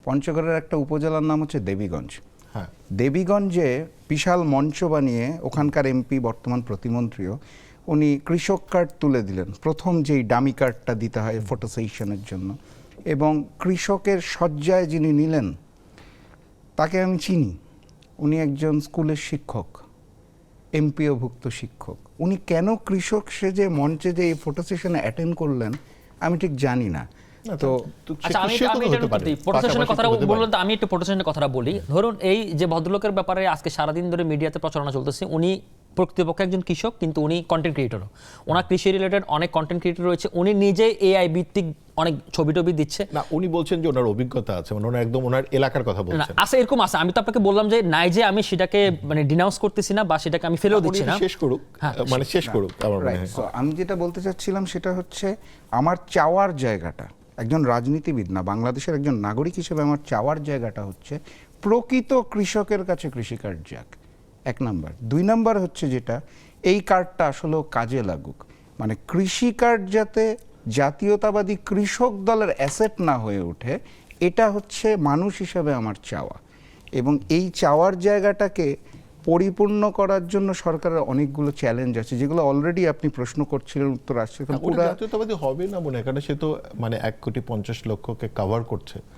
পঞ্চগড়ের একটা উপজেলার নাম হচ্ছে দেবীগঞ্জ। হ্যাঁ, দেবীগঞ্জে বিশাল মঞ্চ বানিয়ে ওখানকার এমপি বর্তমান প্রতিমন্ত্রীও উনি কৃষক কার্ড তুলে দিলেন, প্রথম যেই ডামি কার্ডটা দিতে হয় ফটো সেশনের জন্য। এবং কৃষকের শয্যায় যিনি নিলেন তাকে আমি চিনি, উনি একজন স্কুলের শিক্ষক, এমপিওভুক্ত শিক্ষক। উনি কেন কৃষক সেজে মঞ্চে যে এই ফটো সেশনে অ্যাটেন্ড করলেন আমি ঠিক জানি না। তো আচ্ছা, আমি ফটোসেশনের কথাটা বললাম, আমি একটু ফটোসেশনের কথাটা বলি। ধরুন এই যে ভদ্রলোকের ব্যাপারে আজকে সারাদিন ধরে মিডিয়াতে প্রচারণা চলতেছে, উনি প্রকৃতপক্ষে একজন কৃষক, কিন্তু উনি কন্টেন্ট ক্রিয়েটরও। ওনার কৃষি রিলেটেড অনেক কন্টেন্ট ক্রিয়েটর রয়েছে। উনি নিজে এআই ভিত্তিক অনেক ছবি টবি দিচ্ছে না, উনি বলছেন যে ওনার অভিজ্ঞতা আছে, মানে ওনার একদম ওনার এলাকার কথা না, বলছেন। আছে এরকম আছে। আমি তো আপনাকে বললাম যে নাই, যে আমি সেটাকে মানে ডিনাউন্স করতেছি না বা সেটাকে আমি ফেলেও দিচ্ছি না। শেষ করুক, মানে শেষ করুক আমার মনে হয়। So, আমি যেটা বলতে চাচ্ছিলাম সেটা হচ্ছে আমার চাওয়ার জায়গাটা, একজন রাজনীতিবিদ না, বাংলাদেশের একজন নাগরিক হিসেবে আমার চাওয়ার জায়গাটা হচ্ছে প্রকৃত কৃষকের কাছে কৃষি কার্ড যাক, এক নাম্বার। দুই নাম্বার হচ্ছে যেটা, এই কার্ডটা আসলেও কাজে লাগুক, মানে কৃষি কার্ড যাতে জাতীয়তাবাদী কৃষক দলের অ্যাসেট না হয়ে ওঠে, এটা হচ্ছে মানুষ হিসাবে আমার চাওয়া। এবং এই চাওয়ার জায়গাটাকে পরিপূর্ণ করার জন্য সরকারের অনেকগুলো চ্যালেঞ্জ আছে, যেগুলো অলরেডি আপনি প্রশ্ন করছিলেন, উত্তর আসছে। ওটা জাতীয়তাবাদী হবে না মনে হয়, কারণ সে তো মানে 1,50,00,000 কভার করছে।